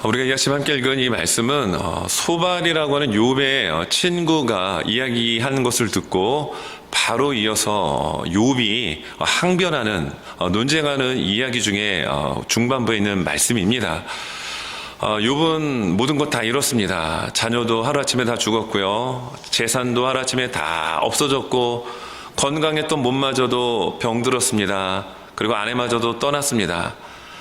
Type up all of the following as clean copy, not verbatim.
우리가 이 아침 함께 읽은 이 말씀은 소발이라고 하는 욥의 친구가 이야기하는 것을 듣고 바로 이어서 욥이 항변하는 논쟁하는 이야기 중에 중반부에 있는 말씀입니다. 욥은 모든 것 다 잃었습니다. 자녀도 하루아침에 다 죽었고요. 재산도 하루아침에 다 없어졌고 건강했던 몸마저도 병들었습니다. 그리고 아내마저도 떠났습니다.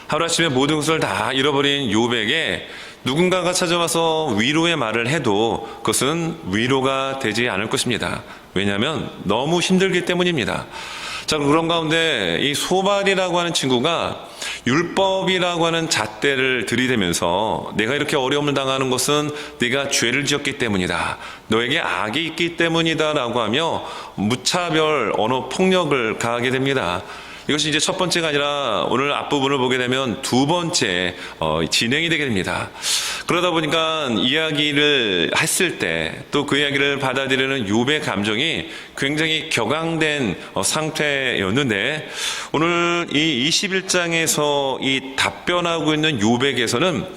하루아침에 모든 것을 다 잃어버린 욥에게 누군가가 찾아와서 위로의 말을 해도 그것은 위로가 되지 않을 것입니다. 왜냐하면 너무 힘들기 때문입니다. 자, 그런 가운데 이 소발이라고 하는 친구가 율법이라고 하는 잣대를 들이대면서 내가 이렇게 어려움을 당하는 것은 네가 죄를 지었기 때문이다. 너에게 악이 있기 때문이다 라고 하며 무차별 언어 폭력을 가하게 됩니다. 이것이 이제 첫 번째가 아니라 오늘 앞부분을 보게 되면 두 번째 진행이 되게 됩니다. 그러다 보니까 이야기를 했을 때 또 그 이야기를 받아들이는 욥의 감정이 굉장히 격앙된 상태였는데 오늘 이 21장에서 이 답변하고 있는 욥에게서는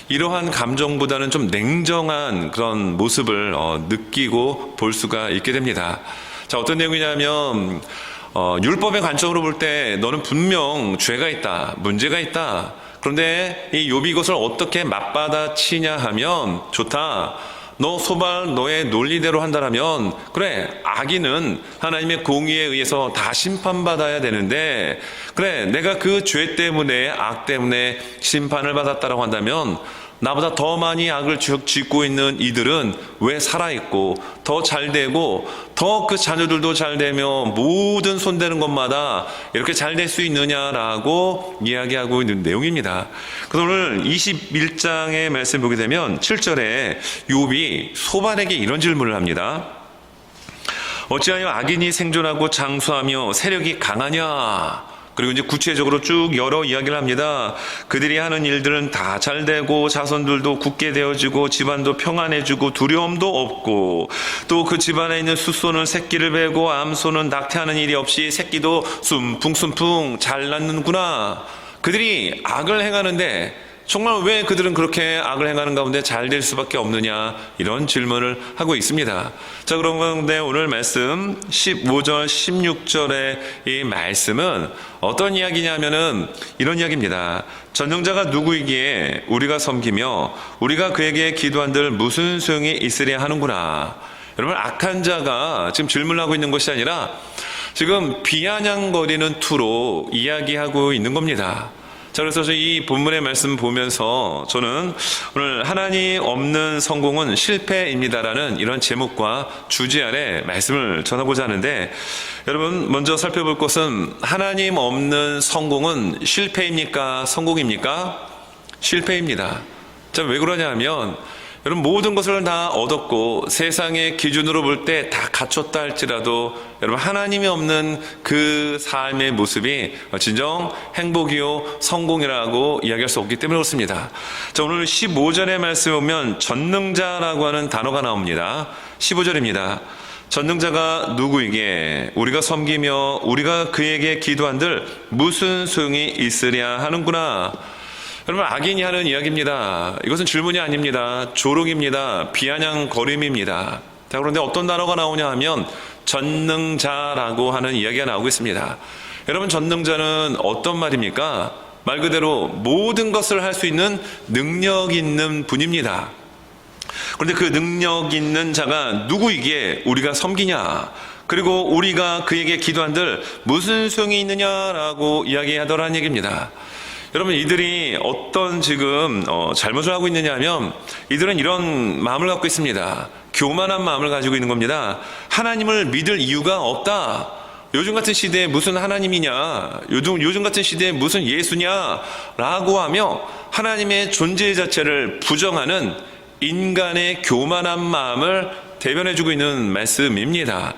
이러한 감정보다는 좀 냉정한 그런 모습을 느끼고 볼 수가 있게 됩니다. 자, 어떤 내용이냐면 율법의 관점으로 볼 때 너는 분명 죄가 있다, 문제가 있다. 그런데 이 욥이 이것을 어떻게 맞받아치냐 하면 좋다. 너 소발 너의 논리대로 한다면 그래, 악인은 하나님의 공의에 의해서 다 심판받아야 되는데 그래, 내가 그 죄 때문에 악 때문에 심판을 받았다라고 한다면 나보다 더 많이 악을 짓고 있는 이들은 왜 살아있고 더 잘되고 더 그 자녀들도 잘되며 모든 손대는 것마다 이렇게 잘될 수 있느냐라고 이야기하고 있는 내용입니다. 그래서 오늘 21장의 말씀 보게 되면 7절에 욥이 소발에게 이런 질문을 합니다. 어찌하여 악인이 생존하고 장수하며 세력이 강하냐? 그리고 이제 구체적으로 쭉 여러 이야기를 합니다. 그들이 하는 일들은 다 잘되고 자손들도 굳게 되어지고 집안도 평안해지고 두려움도 없고 또 그 집안에 있는 숫소는 새끼를 베고 암소는 낙태하는 일이 없이 새끼도 숨풍숨풍 잘 낳는구나. 그들이 악을 행하는데 정말 왜 그들은 그렇게 악을 행하는 가운데 잘 될 수밖에 없느냐, 이런 질문을 하고 있습니다. 자, 그런 가운데 오늘 말씀 15절 16절의 이 말씀은 어떤 이야기냐면은 이런 이야기입니다. 전능자가 누구이기에 우리가 섬기며 우리가 그에게 기도한들 무슨 소용이 있으랴 하는구나. 여러분, 악한 자가 지금 질문을 하고 있는 것이 아니라 지금 비아냥거리는 투로 이야기하고 있는 겁니다. 자, 그래서 이 본문의 말씀 보면서 저는 오늘 하나님 없는 성공은 실패입니다라는 이런 제목과 주제 아래 말씀을 전하고자 하는데, 여러분 먼저 살펴볼 것은 하나님 없는 성공은 실패입니까? 성공입니까? 실패입니다. 자, 왜 그러냐 하면 여러분 모든 것을 다 얻었고 세상의 기준으로 볼 때 다 갖췄다 할지라도 여러분 하나님이 없는 그 삶의 모습이 진정 행복이요 성공이라고 이야기할 수 없기 때문에 그렇습니다. 자, 오늘 15절의 말씀에 보면 전능자라고 하는 단어가 나옵니다. 15절입니다. 전능자가 누구이기에 우리가 섬기며 우리가 그에게 기도한들 무슨 소용이 있으랴 하는구나. 여러분, 악인이 하는 이야기입니다. 이것은 질문이 아닙니다. 조롱입니다. 비아냥거림입니다. 자, 그런데 어떤 단어가 나오냐 하면 전능자라고 하는 이야기가 나오고 있습니다. 여러분, 전능자는 어떤 말입니까? 말 그대로 모든 것을 할 수 있는 능력 있는 분입니다. 그런데 그 능력 있는 자가 누구이기에 우리가 섬기냐? 그리고 우리가 그에게 기도한들 무슨 소용이 있느냐라고 이야기하더라는 얘기입니다. 여러분, 이들이 어떤 지금 잘못을 하고 있느냐 하면 이들은 이런 마음을 갖고 있습니다. 교만한 마음을 가지고 있는 겁니다. 하나님을 믿을 이유가 없다. 요즘 같은 시대에 무슨 하나님이냐, 요즘 같은 시대에 무슨 예수냐 라고 하며 하나님의 존재 자체를 부정하는 인간의 교만한 마음을 대변해주고 있는 말씀입니다.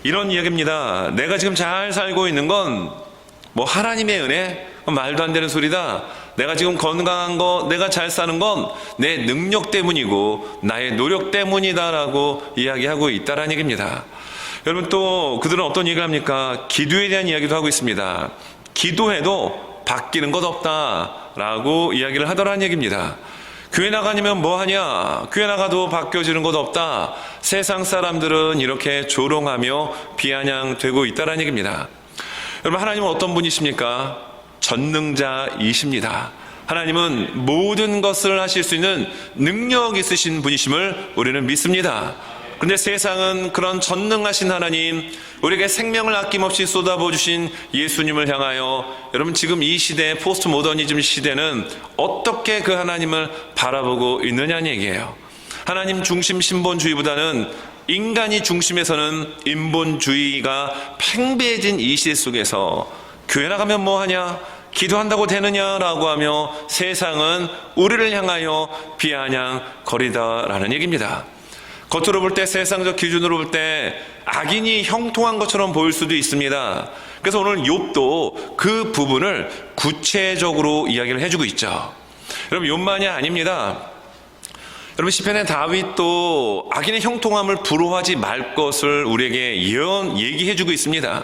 이런 이야기입니다. 내가 지금 잘 살고 있는 건 뭐 하나님의 은혜? 말도 안 되는 소리다. 내가 지금 건강한 거, 내가 잘 사는 건 내 능력 때문이고 나의 노력 때문이다라고 이야기하고 있다라는 얘기입니다. 여러분, 또 그들은 어떤 얘기를 합니까? 기도에 대한 이야기도 하고 있습니다. 기도해도 바뀌는 것 없다라고 이야기를 하더라는 얘기입니다. 교회 나가면 뭐하냐? 교회 나가도 바뀌어지는 것 없다. 세상 사람들은 이렇게 조롱하며 비아냥되고 있다는 얘기입니다. 여러분, 하나님은 어떤 분이십니까? 전능자이십니다. 하나님은 모든 것을 하실 수 있는 능력 있으신 분이심을 우리는 믿습니다. 그런데 세상은 그런 전능하신 하나님, 우리에게 생명을 아낌없이 쏟아부어 주신 예수님을 향하여, 여러분, 지금 이 시대, 포스트 모더니즘 시대는 어떻게 그 하나님을 바라보고 있느냐는 얘기예요. 하나님 중심 신본주의보다는 인간이 중심에서는 인본주의가 팽배해진 이 시대 속에서 교회 나가면 뭐하냐? 기도한다고 되느냐라고 하며 세상은 우리를 향하여 비아냥거리다라는 얘기입니다. 겉으로 볼 때, 세상적 기준으로 볼 때 악인이 형통한 것처럼 보일 수도 있습니다. 그래서 오늘 욥도 그 부분을 구체적으로 이야기를 해주고 있죠. 여러분, 욥만이 아닙니다. 여러분, 시편의 다윗도 악인의 형통함을 부러워하지 말 것을 우리에게 얘기해주고 있습니다.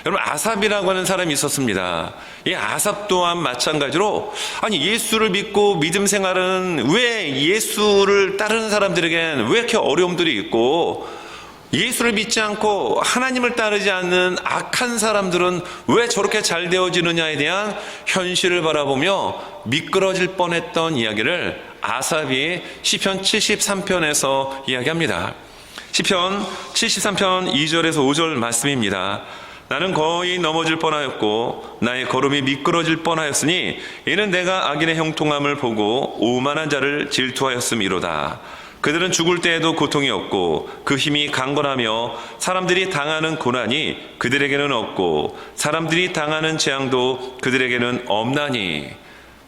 여러분, 아삽이라고 하는 사람이 있었습니다. 이 아삽 또한 마찬가지로, 아니, 예수를 믿고 믿음 생활은 왜 예수를 따르는 사람들에겐 왜 이렇게 어려움들이 있고, 예수를 믿지 않고 하나님을 따르지 않는 악한 사람들은 왜 저렇게 잘 되어지느냐에 대한 현실을 바라보며 미끄러질 뻔했던 이야기를 아삽이 시편 73편에서 이야기합니다. 시편 73편 2절에서 5절 말씀입니다. 나는 거의 넘어질 뻔하였고 나의 걸음이 미끄러질 뻔하였으니 이는 내가 악인의 형통함을 보고 오만한 자를 질투하였음이로다. 그들은 죽을 때에도 고통이 없고 그 힘이 강건하며 사람들이 당하는 고난이 그들에게는 없고 사람들이 당하는 재앙도 그들에게는 없나니.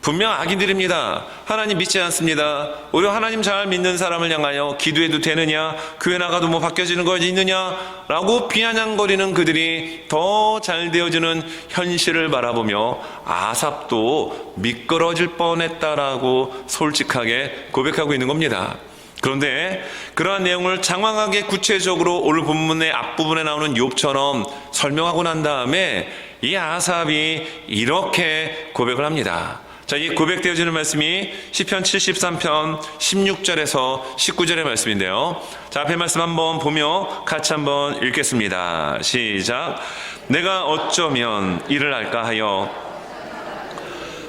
분명 악인들입니다. 하나님 믿지 않습니다. 오히려 하나님 잘 믿는 사람을 향하여 기도해도 되느냐, 교회 나가도 뭐 바뀌어지는 거 있느냐 라고 비아냥거리는 그들이 더 잘 되어지는 현실을 바라보며 아삽도 미끄러질 뻔했다라고 솔직하게 고백하고 있는 겁니다. 그런데 그러한 내용을 장황하게 구체적으로 오늘 본문의 앞부분에 나오는 욥처럼 설명하고 난 다음에 이 아삽이 이렇게 고백을 합니다. 자, 이 고백되어지는 말씀이 시편 73편 16절에서 19절의 말씀인데요. 자, 앞에 말씀 한번 보며 같이 한번 읽겠습니다. 시작. 내가 어쩌면 이를 알까 하여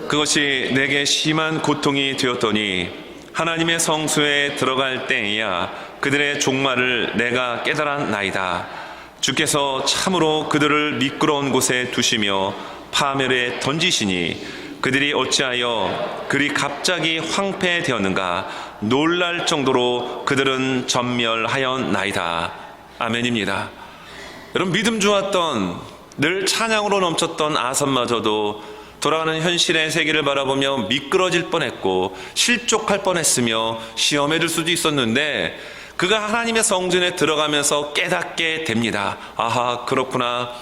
그것이 내게 심한 고통이 되었더니 하나님의 성소에 들어갈 때에야 그들의 종말을 내가 깨달았나이다. 주께서 참으로 그들을 미끄러운 곳에 두시며 파멸에 던지시니 그들이 어찌하여 그리 갑자기 황폐되었는가 놀랄 정도로 그들은 전멸하였나이다. 아멘입니다. 여러분, 믿음 좋았던, 늘 찬양으로 넘쳤던 아삽마저도 돌아가는 현실의 세계를 바라보며 미끄러질 뻔했고 실족할 뻔했으며 시험에 들 수도 있었는데 그가 하나님의 성전에 들어가면서 깨닫게 됩니다. 아하, 그렇구나.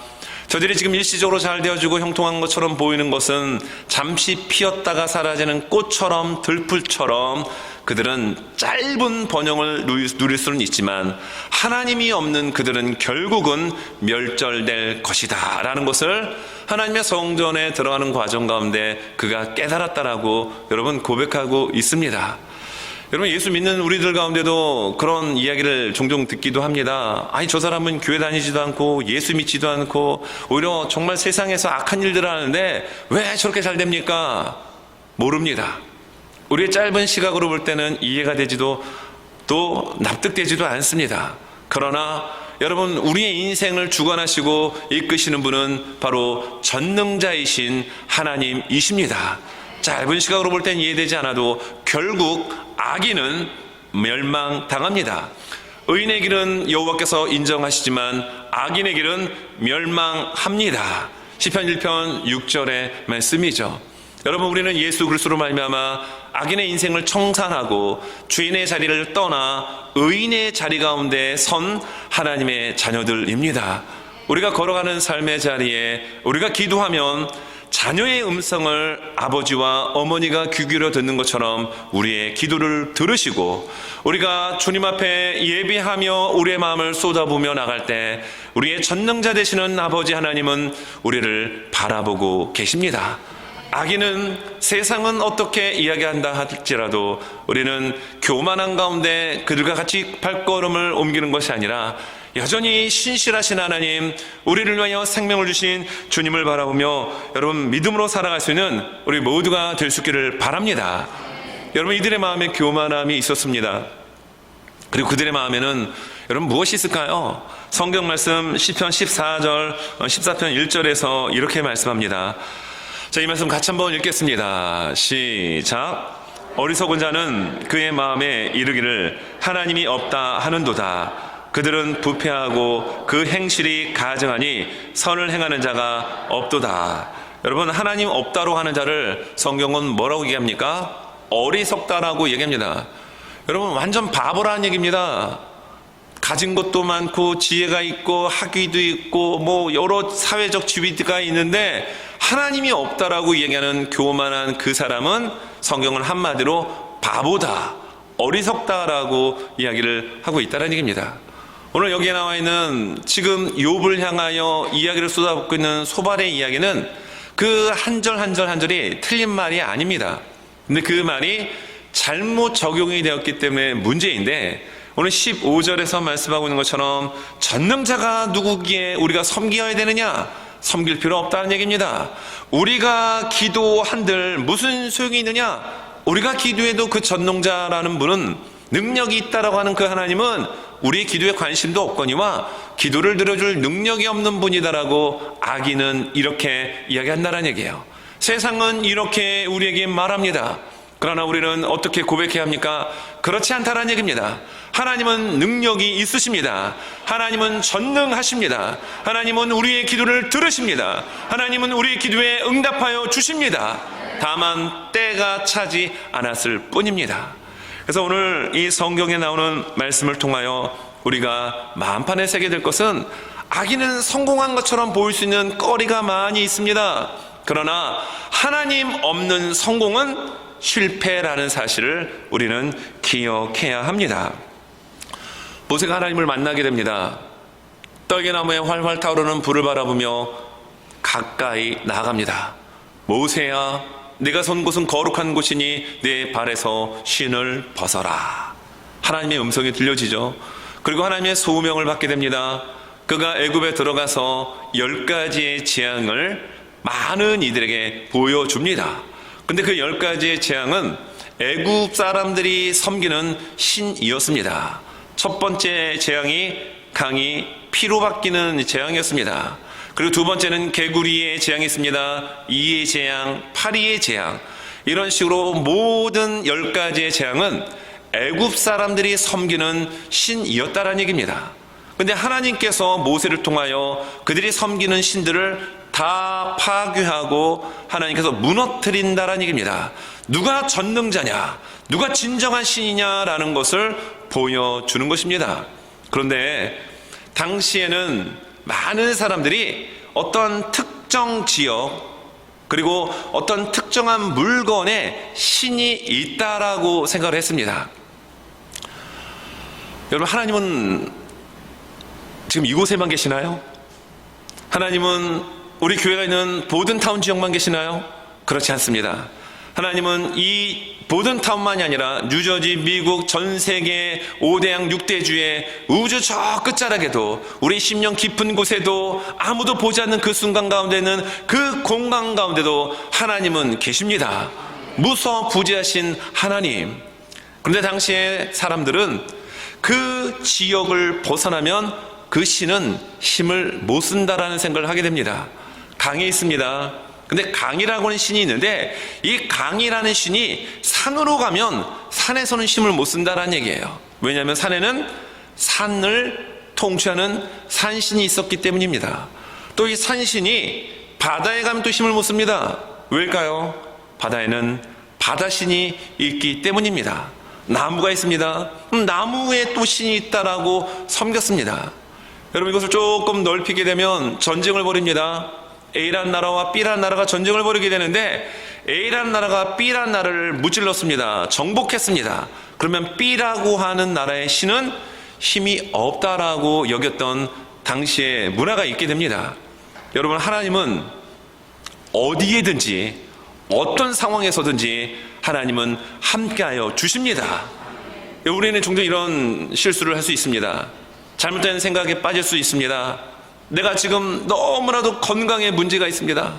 저들이 지금 일시적으로 잘 되어지고 형통한 것처럼 보이는 것은 잠시 피었다가 사라지는 꽃처럼, 들풀처럼 그들은 짧은 번영을 누릴 수는 있지만 하나님이 없는 그들은 결국은 멸절될 것이다 라는 것을 하나님의 성전에 들어가는 과정 가운데 그가 깨달았다라고 여러분 고백하고 있습니다. 여러분, 예수 믿는 우리들 가운데도 그런 이야기를 종종 듣기도 합니다. 아니, 저 사람은 교회 다니지도 않고 예수 믿지도 않고 오히려 정말 세상에서 악한 일들을 하는데 왜 저렇게 잘 됩니까? 모릅니다. 우리의 짧은 시각으로 볼 때는 이해가 되지도 또 납득되지도 않습니다. 그러나 여러분, 우리의 인생을 주관하시고 이끄시는 분은 바로 전능자이신 하나님이십니다. 짧은 시각으로 볼 땐 이해되지 않아도 결국 악인은 멸망당합니다. 의인의 길은 여호와께서 인정하시지만 악인의 길은 멸망합니다. 시편 1편 6절의 말씀이죠. 여러분, 우리는 예수 그리스도로 말미암아 악인의 인생을 청산하고 주인의 자리를 떠나 의인의 자리 가운데 선 하나님의 자녀들입니다. 우리가 걸어가는 삶의 자리에 우리가 기도하면 자녀의 음성을 아버지와 어머니가 귀 기울여 듣는 것처럼 우리의 기도를 들으시고 우리가 주님 앞에 예비하며 우리의 마음을 쏟아부며 나갈 때 우리의 전능자 되시는 아버지 하나님은 우리를 바라보고 계십니다. 악인은 세상은 어떻게 이야기한다 할지라도 우리는 교만한 가운데 그들과 같이 발걸음을 옮기는 것이 아니라 여전히 신실하신 하나님, 우리를 위하여 생명을 주신 주님을 바라보며 여러분 믿음으로 살아갈 수 있는 우리 모두가 될 수 있기를 바랍니다. 여러분, 이들의 마음에 교만함이 있었습니다. 그리고 그들의 마음에는 여러분 무엇이 있을까요? 성경 말씀 시편 14편 1절에서 이렇게 말씀합니다. 자, 이 말씀 같이 한번 읽겠습니다. 시작. 어리석은 자는 그의 마음에 이르기를 하나님이 없다 하는도다. 그들은 부패하고 그 행실이 가증하니 선을 행하는 자가 없도다. 여러분, 하나님 없다로 하는 자를 성경은 뭐라고 얘기합니까? 어리석다라고 얘기합니다. 여러분, 완전 바보라는 얘기입니다. 가진 것도 많고 지혜가 있고 학위도 있고 뭐 여러 사회적 지위가 있는데 하나님이 없다라고 얘기하는 교만한 그 사람은 성경은 한마디로 바보다, 어리석다라고 이야기를 하고 있다는 얘기입니다. 오늘 여기에 나와 있는 지금 욥을 향하여 이야기를 쏟아붓고 있는 소발의 이야기는 그 한 절 한 절 한 절이 틀린 말이 아닙니다. 근데 그 말이 잘못 적용이 되었기 때문에 문제인데, 오늘 15절에서 말씀하고 있는 것처럼 전능자가 누구기에 우리가 섬겨야 되느냐? 섬길 필요 없다는 얘기입니다. 우리가 기도한들 무슨 소용이 있느냐? 우리가 기도해도 그 전능자라는 분은, 능력이 있다라고 하는 그 하나님은 우리의 기도에 관심도 없거니와 기도를 들어줄 능력이 없는 분이다라고 악인은 이렇게 이야기한다는 얘기예요. 세상은 이렇게 우리에게 말합니다. 그러나 우리는 어떻게 고백해야 합니까? 그렇지 않다는 얘기입니다. 하나님은 능력이 있으십니다. 하나님은 전능하십니다. 하나님은 우리의 기도를 들으십니다. 하나님은 우리의 기도에 응답하여 주십니다. 다만 때가 차지 않았을 뿐입니다. 그래서 오늘 이 성경에 나오는 말씀을 통하여 우리가 마음판에 새게 될 것은, 악인은 성공한 것처럼 보일 수 있는 거리가 많이 있습니다. 그러나 하나님 없는 성공은 실패라는 사실을 우리는 기억해야 합니다. 모세가 하나님을 만나게 됩니다. 떨개나무에 활활 타오르는 불을 바라보며 가까이 나아갑니다. 모세야, 내가 선 곳은 거룩한 곳이니 내 발에서 신을 벗어라. 하나님의 음성이 들려지죠. 그리고 하나님의 소명을 받게 됩니다. 그가 애굽에 들어가서 10가지의 재앙을 많은 이들에게 보여줍니다. 근데 그 10가지의 재앙은 애굽 사람들이 섬기는 신이었습니다. 첫 번째 재앙이 강이 피로 바뀌는 재앙이었습니다. 그리고 두 번째는 개구리의 재앙이 있습니다. 이의 재앙, 파리의 재앙, 이런 식으로 모든 10가지의 재앙은 애굽 사람들이 섬기는 신이었다라는 얘기입니다. 그런데 하나님께서 모세를 통하여 그들이 섬기는 신들을 다 파괴하고 하나님께서 무너뜨린다라는 얘기입니다. 누가 전능자냐, 누가 진정한 신이냐라는 것을 보여주는 것입니다. 그런데 당시에는 많은 사람들이 어떤 특정 지역, 그리고 어떤 특정한 물건에 신이 있다라고 생각을 했습니다. 여러분, 하나님은 지금 이곳에만 계시나요? 하나님은 우리 교회가 있는 보든타운 지역만 계시나요? 그렇지 않습니다. 하나님은 이 보든타운만이 아니라 뉴저지, 미국, 전 세계 5대양 6대주의 우주 저 끝자락에도, 우리 심령 깊은 곳에도, 아무도 보지 않는 그 순간 가운데는, 그 공간 가운데도 하나님은 계십니다. 무서부지하신 하나님. 그런데 당시에 사람들은 그 지역을 벗어나면 그 신은 힘을 못 쓴다라는 생각을 하게 됩니다. 강이 있습니다. 근데 강이라고 하는 신이 있는데, 이 강이라는 신이 산으로 가면 산에서는 힘을 못 쓴다라는 얘기예요. 왜냐하면 산에는 산을 통치하는 산신이 있었기 때문입니다. 또 이 산신이 바다에 가면 또 힘을 못 씁니다. 왜일까요? 바다에는 바다신이 있기 때문입니다. 나무가 있습니다. 나무에 또 신이 있다라고 섬겼습니다. 여러분, 이것을 조금 넓히게 되면 전쟁을 벌입니다. A란 나라와 B란 나라가 전쟁을 벌이게 되는데, A란 나라가 B란 나라를 무찔렀습니다. 정복했습니다. 그러면 B라고 하는 나라의 신은 힘이 없다라고 여겼던 당시의 문화가 있게 됩니다. 여러분, 하나님은 어디에든지 어떤 상황에서든지 하나님은 함께하여 주십니다. 우리는 종종 이런 실수를 할 수 있습니다. 잘못된 생각에 빠질 수 있습니다. 내가 지금 너무나도 건강에 문제가 있습니다.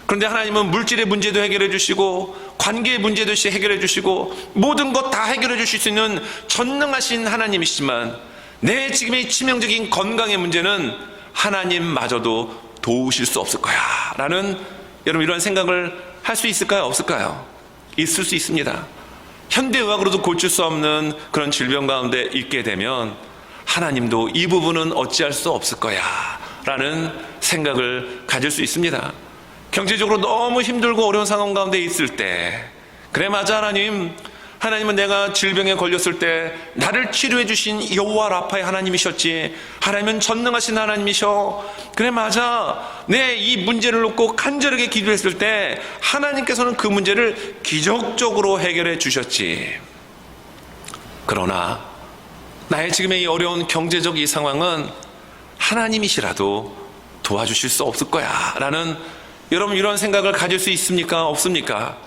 그런데 하나님은 물질의 문제도 해결해 주시고 관계의 문제도 해결해 주시고 모든 것 다 해결해 주실 수 있는 전능하신 하나님이시지만 내 지금의 치명적인 건강의 문제는 하나님마저도 도우실 수 없을 거야 라는 여러분 이런 생각을 할 수 있을까요? 없을까요? 있을 수 있습니다. 현대의학으로도 고칠 수 없는 그런 질병 가운데 있게 되면 하나님도 이 부분은 어찌할 수 없을 거야 라는 생각을 가질 수 있습니다. 경제적으로 너무 힘들고 어려운 상황 가운데 있을 때 그래 맞아 하나님은 내가 질병에 걸렸을 때 나를 치료해 주신 여호와 라파의 하나님이셨지. 하나님은 전능하신 하나님이셔. 그래 맞아 내 이 문제를 놓고 간절하게 기도했을 때 하나님께서는 그 문제를 기적적으로 해결해 주셨지. 그러나 나의 지금의 이 어려운 경제적 이 상황은 하나님이시라도 도와주실 수 없을 거야 라는 여러분 이런 생각을 가질 수 있습니까? 없습니까?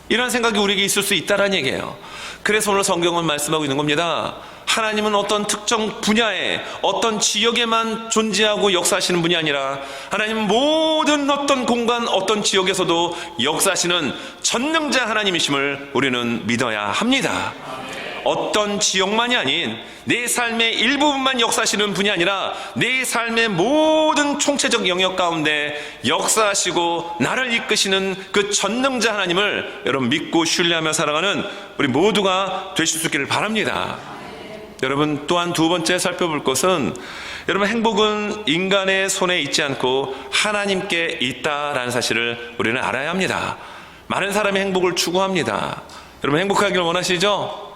이런 생각이 우리에게 있을 수 있다는 얘기예요. 그래서 오늘 성경은 말씀하고 있는 겁니다. 하나님은 어떤 특정 분야에 어떤 지역에만 존재하고 역사하시는 분이 아니라 하나님은 모든 어떤 공간 어떤 지역에서도 역사하시는 전능자 하나님이심을 우리는 믿어야 합니다. 어떤 지역만이 아닌 내 삶의 일부분만 역사하시는 분이 아니라 내 삶의 모든 총체적 영역 가운데 역사하시고 나를 이끄시는 그 전능자 하나님을 여러분 믿고 신뢰하며 살아가는 우리 모두가 되실 수 있기를 바랍니다. 여러분 또한 두 번째 살펴볼 것은 여러분 행복은 인간의 손에 있지 않고 하나님께 있다라는 사실을 우리는 알아야 합니다. 많은 사람이 행복을 추구합니다. 여러분 행복하기를 원하시죠?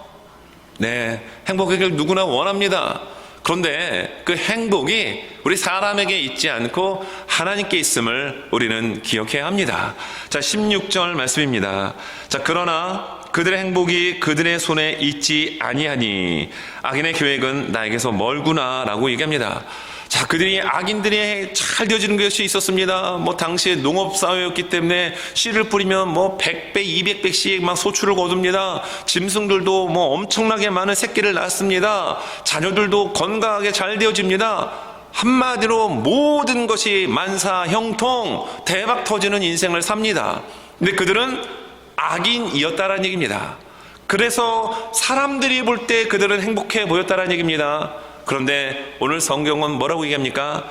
네, 행복하기를 누구나 원합니다. 그런데 그 행복이 우리 사람에게 있지 않고 하나님께 있음을 우리는 기억해야 합니다. 자, 16절 말씀입니다. 자, 그러나 그들의 행복이 그들의 손에 있지 아니하니 악인의 계획은 나에게서 멀구나 라고 얘기합니다. 자, 그들이 악인들이 잘 되어지는 것이 있었습니다. 당시에 농업사회였기 때문에 씨를 뿌리면 100배, 200배씩 막 소출을 거둡니다. 짐승들도 엄청나게 많은 새끼를 낳습니다. 자녀들도 건강하게 잘 되어집니다. 한마디로 모든 것이 만사형통, 대박 터지는 인생을 삽니다. 근데 그들은 악인이었다라는 얘기입니다. 그래서 사람들이 볼 때 그들은 행복해 보였다라는 얘기입니다. 그런데 오늘 성경은 뭐라고 얘기합니까?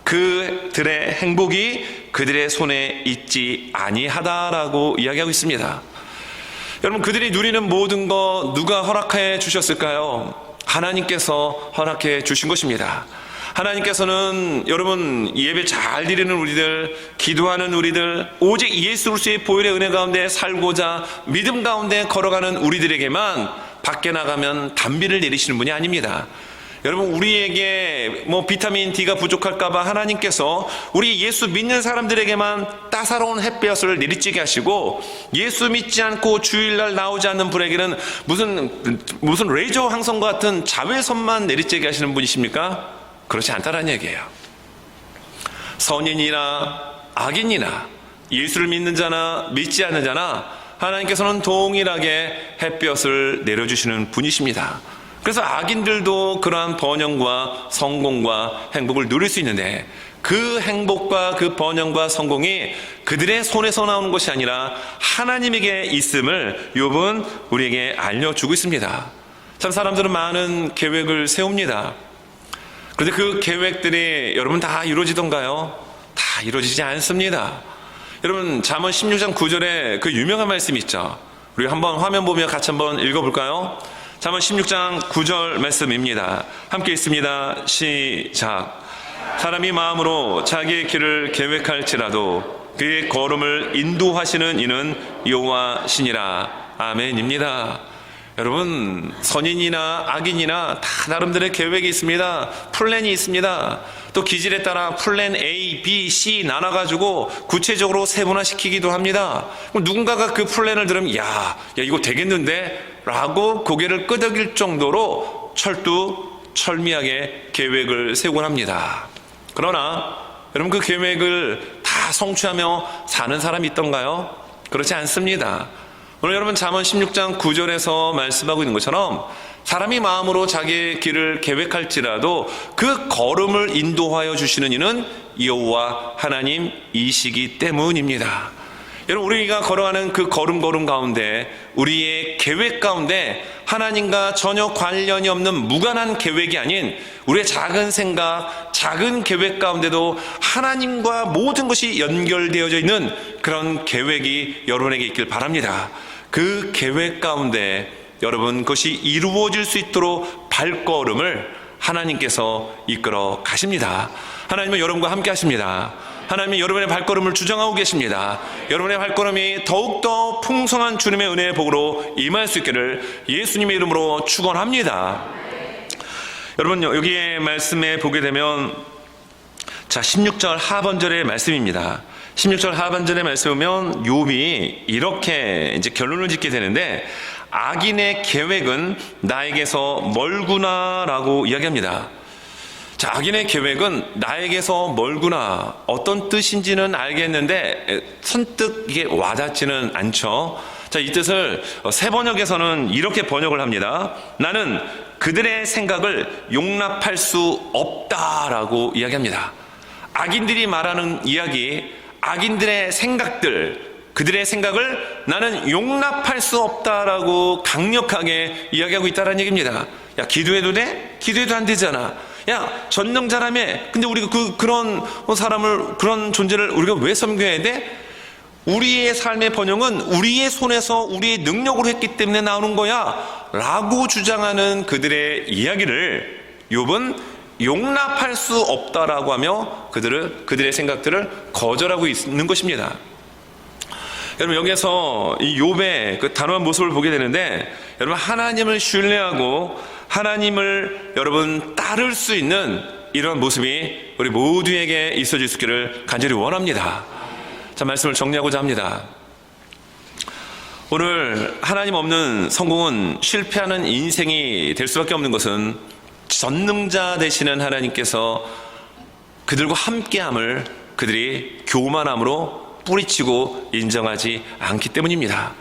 그들의 행복이 그들의 손에 있지 아니하다라고 이야기하고 있습니다. 여러분 그들이 누리는 모든 거 누가 허락해 주셨을까요? 하나님께서 허락해 주신 것입니다. 하나님께서는 여러분 예배 잘 드리는 우리들, 기도하는 우리들, 오직 예수 그리스도의 보혈의 은혜 가운데 살고자 믿음 가운데 걸어가는 우리들에게만 밖에 나가면 단비를 내리시는 분이 아닙니다. 여러분 우리에게 비타민 D가 부족할까봐 하나님께서 우리 예수 믿는 사람들에게만 따사로운 햇볕을 내리쬐게 하시고 예수 믿지 않고 주일날 나오지 않는 분에게는 무슨 레이저 항성과 같은 자외선만 내리쬐게 하시는 분이십니까? 그렇지 않다는 얘기예요. 선인이나 악인이나 예수를 믿는 자나 믿지 않는 자나 하나님께서는 동일하게 햇볕을 내려주시는 분이십니다. 그래서 악인들도 그러한 번영과 성공과 행복을 누릴 수 있는데 그 행복과 그 번영과 성공이 그들의 손에서 나오는 것이 아니라 하나님에게 있음을 욥은 우리에게 알려주고 있습니다. 참 사람들은 많은 계획을 세웁니다. 그런데 그 계획들이 여러분 다 이루어지던가요? 다 이루어지지 않습니다. 여러분 잠언 16장 9절에 그 유명한 말씀이 있죠. 우리 한번 화면 보며 같이 한번 읽어볼까요? 잠언 16장 9절 말씀입니다. 함께 있습니다. 시작. 사람이 마음으로 자기의 길을 계획할지라도 그의 걸음을 인도하시는 이는 여호와시니라. 아멘입니다. 여러분 선인이나 악인이나 다 나름대로의 계획이 있습니다. 플랜이 있습니다. 또 기질에 따라 플랜 A, B, C 나눠가지고 구체적으로 세분화시키기도 합니다. 누군가가 그 플랜을 들으면 야 이거 되겠는데? 라고 고개를 끄덕일 정도로 철두철미하게 계획을 세우곤 합니다. 그러나 여러분 그 계획을 다 성취하며 사는 사람이 있던가요? 그렇지 않습니다. 오늘 여러분 잠언 16장 9절에서 말씀하고 있는 것처럼 사람이 마음으로 자기의 길을 계획할지라도 그 걸음을 인도하여 주시는 이는 여호와 하나님이시기 때문입니다. 여러분, 우리가 걸어가는 그 걸음 가운데, 우리의 계획 가운데 하나님과 전혀 관련이 없는 무관한 계획이 아닌 우리의 작은 생각, 작은 계획 가운데도 하나님과 모든 것이 연결되어져 있는 그런 계획이 여러분에게 있길 바랍니다. 그 계획 가운데 여러분, 그것이 이루어질 수 있도록 발걸음을 하나님께서 이끌어 가십니다. 하나님은 여러분과 함께 하십니다. 하나님이 여러분의 발걸음을 주장하고 계십니다. 여러분의 발걸음이 더욱더 풍성한 주님의 은혜의 복으로 임할 수 있기를 예수님의 이름으로 축원합니다. 여러분, 여기에 말씀에 보게 되면 16절 하반절의 말씀입니다. 16절 하반절의 말씀에 보면 욥이 이렇게 이제 결론을 짓게 되는데, 악인의 계획은 나에게서 멀구나 라고 이야기합니다. 자, 악인의 계획은 나에게서 멀구나, 어떤 뜻인지는 알겠는데 선뜻 이게 와닿지는 않죠. 자, 이 뜻을 새 번역에서는 이렇게 번역을 합니다. 나는 그들의 생각을 용납할 수 없다라고 이야기합니다. 악인들이 말하는 이야기, 악인들의 생각들, 그들의 생각을 나는 용납할 수 없다라고 강력하게 이야기하고 있다는 얘기입니다. 야, 기도해도 돼? 기도해도 안 되잖아. 야, 전능자라며. 근데 우리가 그런 사람을, 그런 존재를 우리가 왜 섬겨야 돼? 우리의 삶의 번영은 우리의 손에서 우리의 능력으로 했기 때문에 나오는 거야 라고 주장하는 그들의 이야기를 욥은 용납할 수 없다라고 하며 그들의 생각들을 거절하고 있는 것입니다. 여러분, 여기에서 이 욥의 그 단호한 모습을 보게 되는데, 여러분, 하나님을 신뢰하고 하나님을 여러분 따를 수 있는 이런 모습이 우리 모두에게 있어질 수 있기를 간절히 원합니다. 자, 말씀을 정리하고자 합니다. 오늘 하나님 없는 성공은 실패하는 인생이 될 수밖에 없는 것은 전능자 되시는 하나님께서 그들과 함께함을 그들이 교만함으로 뿌리치고 인정하지 않기 때문입니다.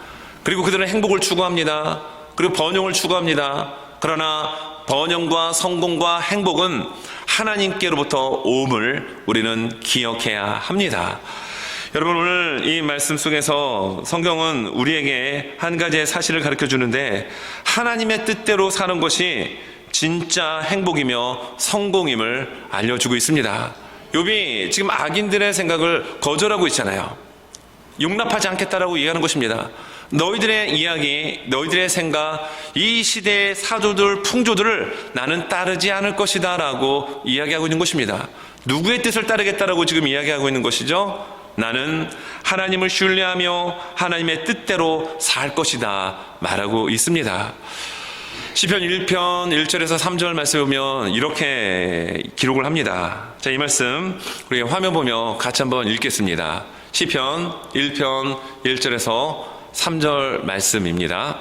그리고 그들은 행복을 추구합니다. 그리고 번영을 추구합니다. 그러나 번영과 성공과 행복은 하나님께로부터 옴을 우리는 기억해야 합니다. 여러분, 오늘 이 말씀 속에서 성경은 우리에게 한 가지의 사실을 가르쳐 주는데, 하나님의 뜻대로 사는 것이 진짜 행복이며 성공임을 알려주고 있습니다. 욥이 지금 악인들의 생각을 거절하고 있잖아요. 용납하지 않겠다라고 얘기하는 것입니다. 너희들의 이야기, 너희들의 생각, 이 시대의 사조들, 풍조들을 나는 따르지 않을 것이다 라고 이야기하고 있는 것입니다. 누구의 뜻을 따르겠다라고 지금 이야기하고 있는 것이죠? 나는 하나님을 신뢰하며 하나님의 뜻대로 살 것이다 말하고 있습니다. 시편 1편 1절에서 3절 말씀을 보면 이렇게 기록을 합니다. 자, 이 말씀 우리 화면 보며 같이 한번 읽겠습니다. 시편 1편 1절에서 3절 말씀입니다.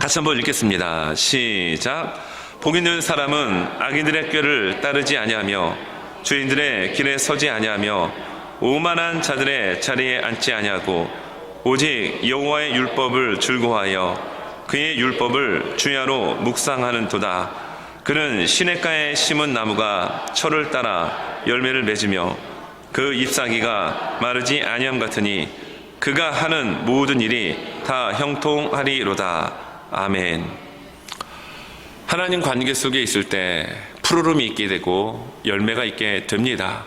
같이 한번 읽겠습니다. 시작. 복 있는 사람은 악인들의 꾀를 따르지 아니하며 주인들의 길에 서지 아니하며 오만한 자들의 자리에 앉지 아니하고 오직 여호와의 율법을 즐거워하여 그의 율법을 주야로 묵상하는 도다. 그는 시냇가에 심은 나무가 철을 따라 열매를 맺으며 그 잎사귀가 마르지 아니함 같으니 그가 하는 모든 일이 다 형통하리로다. 아멘. 하나님 관계 속에 있을 때 푸르름이 있게 되고 열매가 있게 됩니다.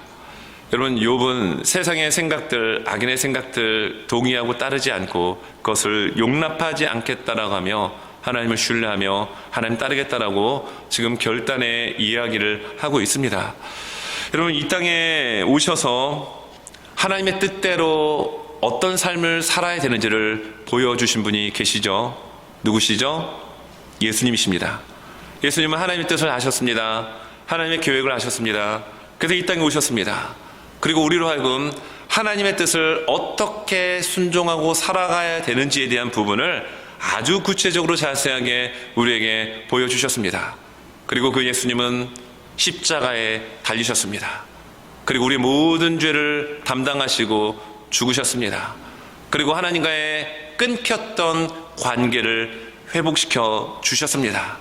여러분, 욥은 세상의 생각들, 악인의 생각들 동의하고 따르지 않고 그것을 용납하지 않겠다라고 하며 하나님을 신뢰하며 하나님 따르겠다라고 지금 결단의 이야기를 하고 있습니다. 여러분, 이 땅에 오셔서 하나님의 뜻대로 어떤 삶을 살아야 되는지를 보여주신 분이 계시죠? 누구시죠? 예수님이십니다. 예수님은 하나님의 뜻을 아셨습니다. 하나님의 계획을 아셨습니다. 그래서 이 땅에 오셨습니다. 그리고 우리로 하여금 하나님의 뜻을 어떻게 순종하고 살아가야 되는지에 대한 부분을 아주 구체적으로 자세하게 우리에게 보여주셨습니다. 그리고 그 예수님은 십자가에 달리셨습니다. 그리고 우리 모든 죄를 담당하시고 죽으셨습니다. 그리고 하나님과의 끊겼던 관계를 회복시켜 주셨습니다.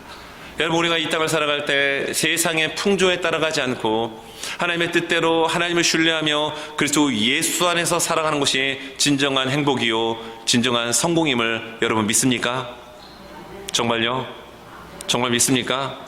여러분, 우리가 이 땅을 살아갈 때 세상의 풍조에 따라가지 않고 하나님의 뜻대로 하나님을 신뢰하며 그리스도 예수 안에서 살아가는 것이 진정한 행복이요 진정한 성공임을 여러분 믿습니까? 정말요? 정말 믿습니까?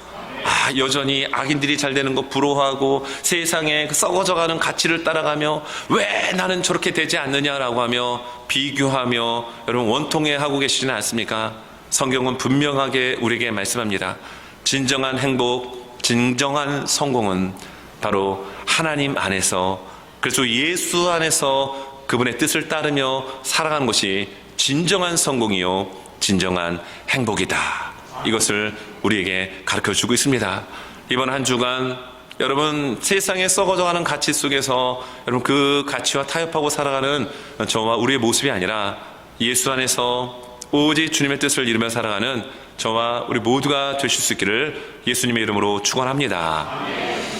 여전히 악인들이 잘 되는 거 부러워하고 세상에 썩어져가는 가치를 따라가며 왜 나는 저렇게 되지 않느냐라고 하며 비교하며 여러분 원통해하고 계시지는 않습니까? 성경은 분명하게 우리에게 말씀합니다. 진정한 행복, 진정한 성공은 바로 하나님 안에서, 그래서 예수 안에서 그분의 뜻을 따르며 살아가는 것이 진정한 성공이요 진정한 행복이다. 이것을 우리에게 가르쳐주고 있습니다. 이번 한 주간 여러분 세상에 썩어져가는 가치 속에서 여러분 그 가치와 타협하고 살아가는 저와 우리의 모습이 아니라 예수 안에서 오직 주님의 뜻을 이루며 살아가는 저와 우리 모두가 되실 수 있기를 예수님의 이름으로 축원합니다.